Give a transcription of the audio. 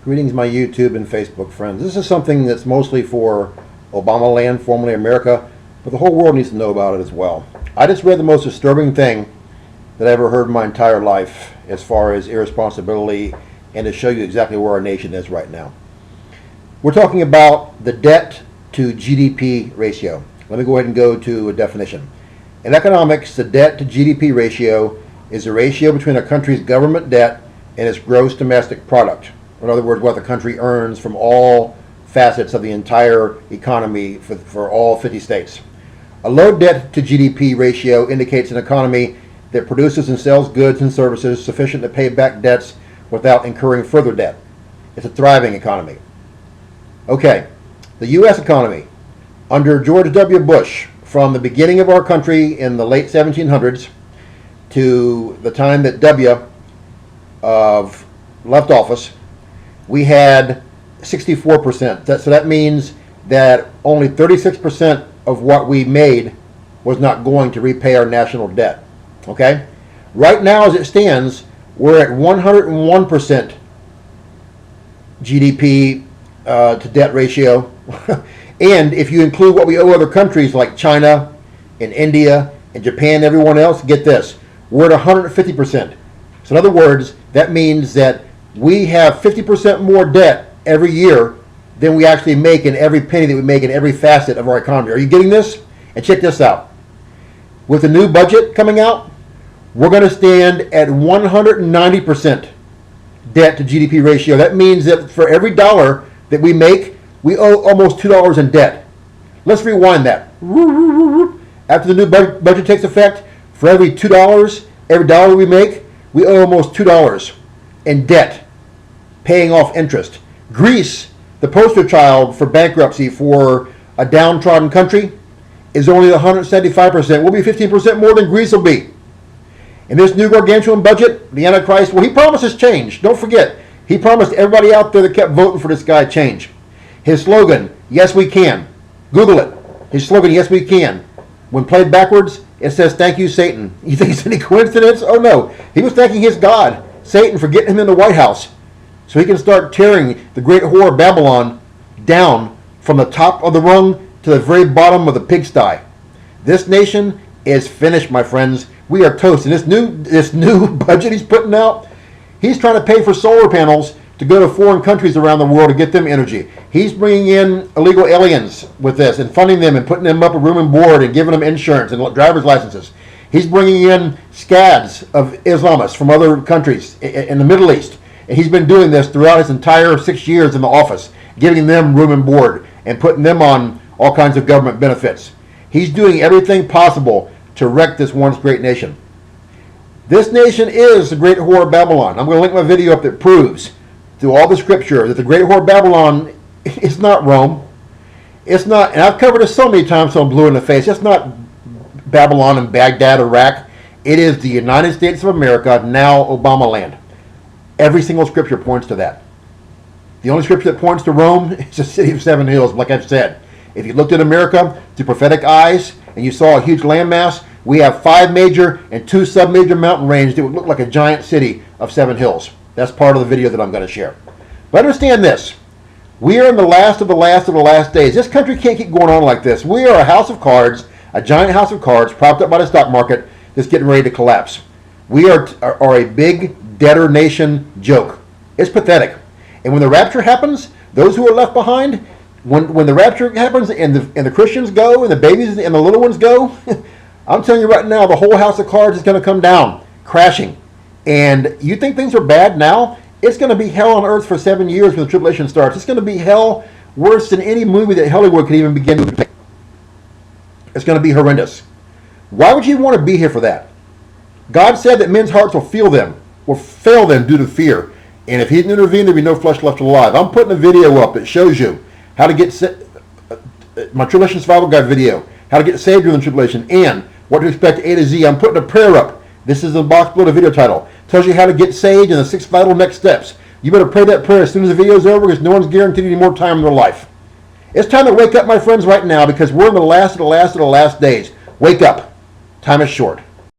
Greetings, my YouTube and Facebook friends. This is something that's mostly for Obama land, formerly America, but the whole world needs to know about it as well. I just read the most disturbing thing that I ever heard in my entire life as far as irresponsibility, and to show you exactly where our nation is right now. We're talking about the debt to GDP ratio. Let me go ahead and go to a definition. In economics, the debt to GDP ratio is the ratio between a country's government debt and its gross domestic product. In other words, what the country earns from all facets of the entire economy for all 50 states. A low debt to GDP ratio indicates an economy that produces and sells goods and services sufficient to pay back debts without incurring further debt. It's a thriving economy. Okay, the U.S. economy. Under George W. Bush, from the beginning of our country in the late 1700s to the time that W. Left office, we had 64%. So that means that only 36% of what we made was not going to repay our national debt. Okay? Right now, as it stands, we're at 101% GDP to debt ratio. And if you include what we owe other countries like China and India and Japan and everyone else, get this, we're at 150%. So in other words, that means that we have 50% more debt every year than we actually make in every penny that we make in every facet of our economy. Are you getting this? And check this out. With the new budget coming out, we're going to stand at 190% debt to GDP ratio. That means that for every dollar that we make, we owe almost $2 in debt. Let's rewind that. After the new budget takes effect, for every $2, every dollar we make, we owe almost $2 in debt, paying off interest. Greece, the poster child for bankruptcy for a downtrodden country, is only 175%. We'll be 15% more than Greece will be. In this new gargantuan budget, the Antichrist, well, he promises change. Don't forget, he promised everybody out there that kept voting for this guy change. His slogan, yes we can. Google it. His slogan, yes we can. When played backwards, it says, thank you, Satan. You think it's any coincidence? Oh no. He was thanking his God, Satan, for getting him in the White House so he can start tearing the great whore of Babylon down from the top of the rung to the very bottom of the pigsty. This nation is finished, my friends. We are toast. And this new budget he's putting out, he's trying to pay for solar panels to go to foreign countries around the world to get them energy. He's bringing in illegal aliens with this and funding them and putting them up a room and board and giving them insurance and driver's licenses. He's bringing in scads of Islamists from other countries in the Middle East. And he's been doing this throughout his entire 6 years in the office, giving them room and board and putting them on all kinds of government benefits. He's doing everything possible to wreck this once great nation. This nation is the great whore of Babylon. I'm going to link my video up that proves through all the scripture that the great whore of Babylon is not Rome. It's not, and I've covered this so many times so I'm blue in the face, it's not Babylon and Baghdad, Iraq. It is the United States of America, now Obama land. Every single scripture points to that. The only scripture that points to Rome is the city of Seven Hills, like I've said. If you looked at America through prophetic eyes and you saw a huge landmass, we have 5 major and 2 sub-major mountain ranges that would look like a giant city of Seven Hills. That's part of the video that I'm going to share. But understand this. We are in the last of the last of the last days. This country can't keep going on like this. We are a house of cards, a giant house of cards propped up by the stock market that's getting ready to collapse. We are a big debtor nation joke. It's pathetic. And when the rapture happens, those who are left behind, when the rapture happens and the Christians go and the babies and the little ones go, I'm telling you right now, the whole house of cards is going to come down, crashing. And you think things are bad now? It's going to be hell on earth for 7 years when the tribulation starts. It's going to be hell worse than any movie that Hollywood could even begin to depict. It's going to be horrendous. Why would you want to be here for that? God said that men's hearts will fail them due to fear. And if he didn't intervene, there'd be no flesh left alive. I'm putting a video up that shows you how to get my Tribulation Survival Guide video, how to get saved during the tribulation, and what to expect A to Z. I'm putting a prayer up. This is the box below the video title. Tells you how to get saved and the 6 vital next steps. You better pray that prayer as soon as the video is over because no one's guaranteed any more time in their life. It's time to wake up, my friends, right now because we're in the last of the last of the last days. Wake up. Time is short.